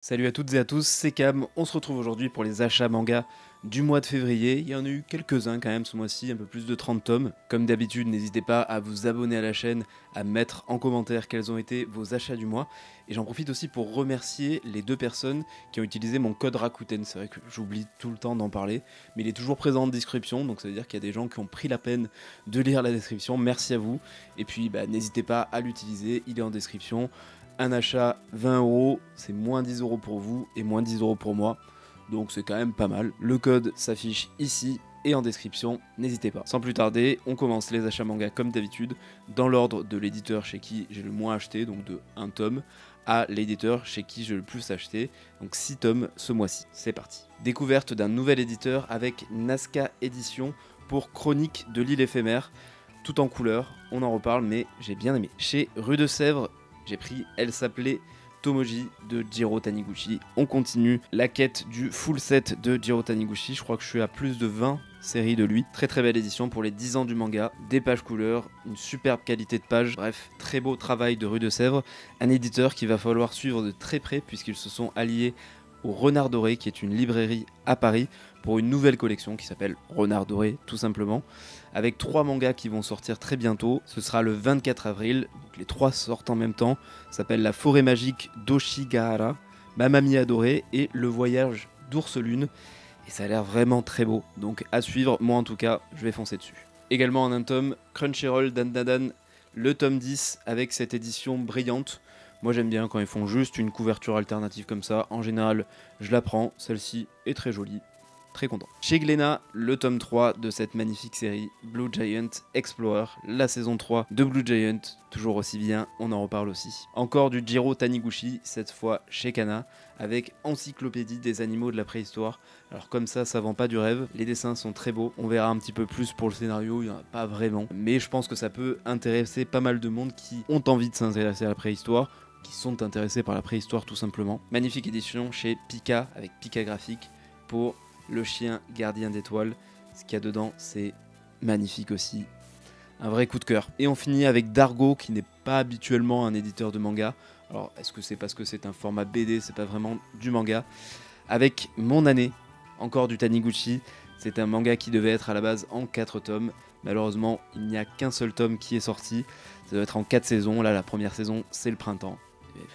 Salut à toutes et à tous, c'est Cam, on se retrouve aujourd'hui pour les achats manga du mois de février. Il y en a eu quelques-uns quand même ce mois-ci, un peu plus de 30 tomes. Comme d'habitude, n'hésitez pas à vous abonner à la chaîne, à mettre en commentaire quels ont été vos achats du mois. Et j'en profite aussi pour remercier les deux personnes qui ont utilisé mon code Rakuten. C'est vrai que j'oublie tout le temps d'en parler, mais il est toujours présent en description, donc ça veut dire qu'il y a des gens qui ont pris la peine de lire la description. Merci à vous. Et puis n'hésitez pas à l'utiliser, il est en description. Un achat 20€, c'est moins 10€ pour vous et moins 10€ pour moi. Donc c'est quand même pas mal. Le code s'affiche ici et en description, n'hésitez pas. Sans plus tarder, on commence les achats manga comme d'habitude, dans l'ordre de l'éditeur chez qui j'ai le moins acheté, donc de 1 tome, à l'éditeur chez qui j'ai le plus acheté, donc 6 tomes ce mois-ci. C'est parti. Découverte d'un nouvel éditeur avec Nazca Édition pour Chronique de l'île éphémère, tout en couleur, on en reparle mais j'ai bien aimé. Chez Rue de Sèvres, j'ai pris Elle s'appelait Tomoji de Jiro Taniguchi. On continue la quête du full set de Jiro Taniguchi. Je crois que je suis à plus de 20 séries de lui. Très très belle édition pour les 10 ans du manga. Des pages couleurs, une superbe qualité de page. Bref, très beau travail de Rue de Sèvres. Un éditeur qu'il va falloir suivre de très près puisqu'ils se sont alliés au Renard Doré, qui est une librairie à Paris, pour une nouvelle collection qui s'appelle Renard Doré, tout simplement, avec 3 mangas qui vont sortir très bientôt. Ce sera le 24 avril, donc les 3 sortent en même temps. Ça s'appelle La forêt magique d'Oshigahara, Mamma Mia Doré et Le voyage d'Ours Lune. Et ça a l'air vraiment très beau, donc à suivre, moi en tout cas, je vais foncer dessus. Également en un tome, Crunchyroll Dan, le tome 10 avec cette édition brillante. Moi j'aime bien quand ils font juste une couverture alternative comme ça, en général je la prends, celle-ci est très jolie, très content. Chez Glénat, le tome 3 de cette magnifique série, Blue Giant Explorer, la saison 3 de Blue Giant, toujours aussi bien, on en reparle aussi. Encore du Jiro Taniguchi, cette fois chez Kana, avec Encyclopédie des animaux de la préhistoire. Alors comme ça vend pas du rêve, les dessins sont très beaux, on verra un petit peu plus pour le scénario, il n'y en a pas vraiment, mais je pense que ça peut intéresser pas mal de monde qui ont envie de s'intéresser à la préhistoire, qui sont intéressés par la préhistoire tout simplement. Magnifique édition chez Pika, avec Pika Graphique, pour Le chien gardien d'étoiles. Ce qu'il y a dedans, c'est magnifique aussi. Un vrai coup de cœur. Et on finit avec Dargo, qui n'est pas habituellement un éditeur de manga. Alors, est-ce que c'est parce que c'est un format BD, c'est pas vraiment du manga. Avec Mon année, encore du Taniguchi. C'est un manga qui devait être à la base en 4 tomes. Malheureusement, il n'y a qu'un seul tome qui est sorti. Ça doit être en 4 saisons. Là, la première saison, c'est le printemps.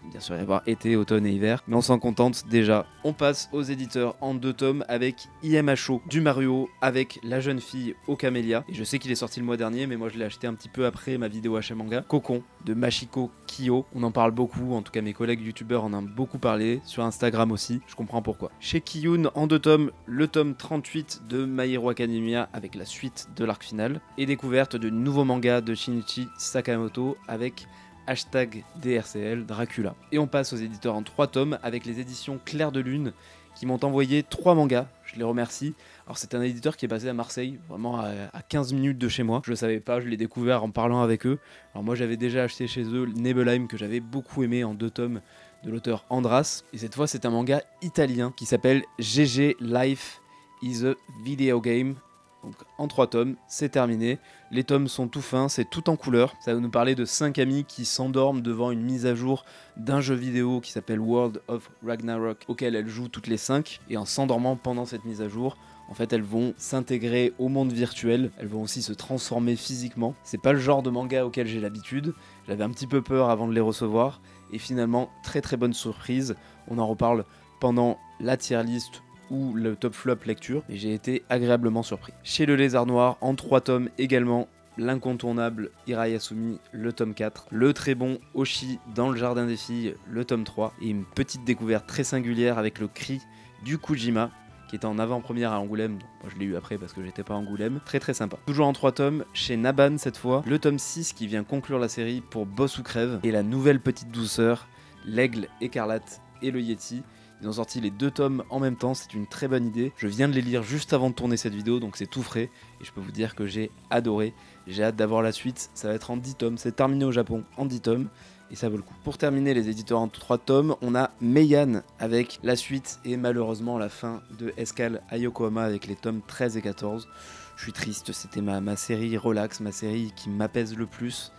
Bien sûr, il va y avoir été, automne et hiver, mais on s'en contente déjà. On passe aux éditeurs en 2 tomes avec IMHO du Mario, avec La jeune fille au camélia. Et je sais qu'il est sorti le mois dernier, mais moi je l'ai acheté un petit peu après ma vidéo achat manga. Cocon de Machiko Kiyo. On en parle beaucoup, en tout cas mes collègues youtubeurs en ont beaucoup parlé, sur Instagram aussi, je comprends pourquoi. Chez Kiyun, en 2 tomes, le tome 38 de My Hero Academia avec la suite de l'arc final. Et découverte de nouveaux mangas de Shinichi Sakamoto avec #DRCL Dracula. Et on passe aux éditeurs en 3 tomes avec les éditions Clair de Lune qui m'ont envoyé 3 mangas, je les remercie. Alors c'est un éditeur qui est basé à Marseille, vraiment à 15 minutes de chez moi. Je le savais pas, je l'ai découvert en parlant avec eux. Alors moi j'avais déjà acheté chez eux Nebelheim que j'avais beaucoup aimé en 2 tomes de l'auteur Andras. Et cette fois c'est un manga italien qui s'appelle GG Life is a Video Game. Donc en 3 tomes, c'est terminé. Les tomes sont tout fins, c'est tout en couleur. Ça va nous parler de 5 amis qui s'endorment devant une mise à jour d'un jeu vidéo qui s'appelle World of Ragnarok, auquel elles jouent toutes les 5. Et en s'endormant pendant cette mise à jour, en fait elles vont s'intégrer au monde virtuel, elles vont aussi se transformer physiquement. C'est pas le genre de manga auquel j'ai l'habitude, j'avais un petit peu peur avant de les recevoir. Et finalement, très très bonne surprise, on en reparle pendant la tier list ou le top flop lecture, et j'ai été agréablement surpris. Chez le Lézard Noir, en 3 tomes également, l'incontournable Hirayasumi, le tome 4, le très bon Oshi dans le jardin des filles, le tome 3, et une petite découverte très singulière avec le cri du Kujima, qui était en avant-première à Angoulême, donc moi je l'ai eu après parce que j'étais pas à Angoulême, très très sympa. Toujours en 3 tomes, chez Naban cette fois, le tome 6 qui vient conclure la série pour Boss ou Crève, et la nouvelle petite douceur, l'Aigle écarlate et le Yeti. Ils ont sorti les 2 tomes en même temps, c'est une très bonne idée. Je viens de les lire juste avant de tourner cette vidéo, donc c'est tout frais. Et je peux vous dire que j'ai adoré. J'ai hâte d'avoir la suite, ça va être en 10 tomes. C'est terminé au Japon en 10 tomes, et ça vaut le coup. Pour terminer les éditeurs en 3 tomes, on a Meian avec la suite et malheureusement la fin de Escale à Yokohama avec les tomes 13 et 14. Je suis triste, c'était ma série relax, ma série qui m'apaise le plus.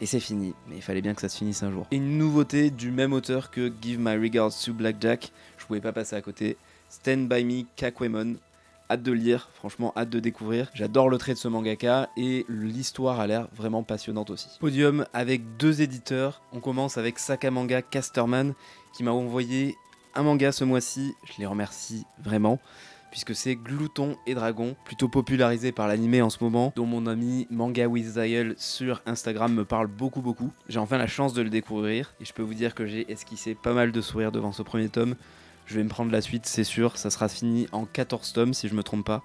et c'est fini, mais il fallait bien que ça se finisse un jour. Et une nouveauté du même auteur que Give My Regards to Blackjack, je pouvais pas passer à côté, Stand By Me Kakwemon. Hâte de lire, franchement hâte de découvrir. J'adore le trait de ce mangaka et l'histoire a l'air vraiment passionnante aussi. Podium avec 2 éditeurs. On commence avec Sakamanga Casterman qui m'a envoyé un manga ce mois-ci. Je les remercie vraiment puisque c'est Glouton et Dragon, plutôt popularisé par l'animé en ce moment, dont mon ami Manga with Zael sur Instagram me parle beaucoup. J'ai enfin la chance de le découvrir et je peux vous dire que j'ai esquissé pas mal de sourires devant ce premier tome. Je vais me prendre la suite, c'est sûr, ça sera fini en 14 tomes si je me trompe pas.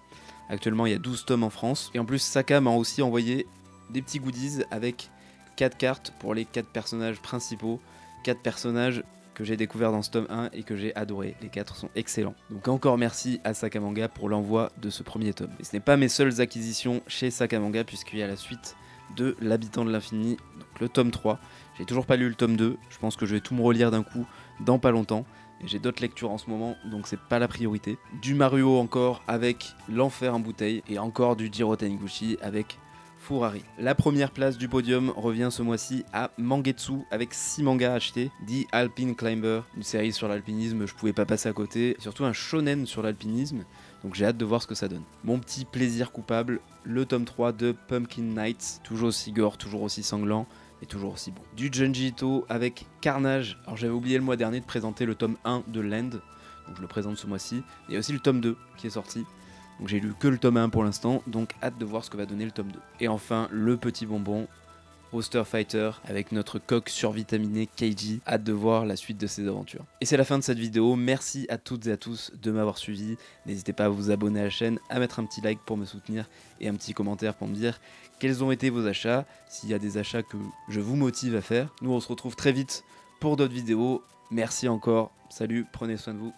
Actuellement il y a 12 tomes en France. Et en plus Saka m'a aussi envoyé des petits goodies avec 4 cartes pour les 4 personnages principaux. 4 personnages que j'ai découverts dans ce tome 1 et que j'ai adoré. Les 4 sont excellents. Donc encore merci à Sakamanga pour l'envoi de ce premier tome. Et ce n'est pas mes seules acquisitions chez Sakamanga puisqu'il y a la suite de L'Habitant de l'Infini, donc le tome 3. J'ai toujours pas lu le tome 2, je pense que je vais tout me relire d'un coup dans pas longtemps. Et j'ai d'autres lectures en ce moment, donc c'est pas la priorité. Du Maruo encore avec L'Enfer en bouteille, et encore du Jiro Taniguchi avec Furari. La première place du podium revient ce mois-ci à Mangetsu avec 6 mangas achetés. The Alpine Climber, une série sur l'alpinisme, je pouvais pas passer à côté. Et surtout un shonen sur l'alpinisme, donc j'ai hâte de voir ce que ça donne. Mon petit plaisir coupable, le tome 3 de Pumpkin Nights, toujours aussi gore, toujours aussi sanglant. Et toujours aussi bon. Du Junji Ito avec Carnage. Alors j'avais oublié le mois dernier de présenter le tome 1 de Land, donc je le présente ce mois-ci. Il y a aussi le tome 2 qui est sorti. Donc j'ai lu que le tome 1 pour l'instant, donc hâte de voir ce que va donner le tome 2. Et enfin, le petit bonbon, Roster Fighter, avec notre coq survitaminé Keiji. Hâte de voir la suite de ses aventures. Et c'est la fin de cette vidéo, merci à toutes et à tous de m'avoir suivi. N'hésitez pas à vous abonner à la chaîne, à mettre un petit like pour me soutenir et un petit commentaire pour me dire quels ont été vos achats, s'il y a des achats que je vous motive à faire. Nous on se retrouve très vite pour d'autres vidéos. Merci encore, salut, prenez soin de vous.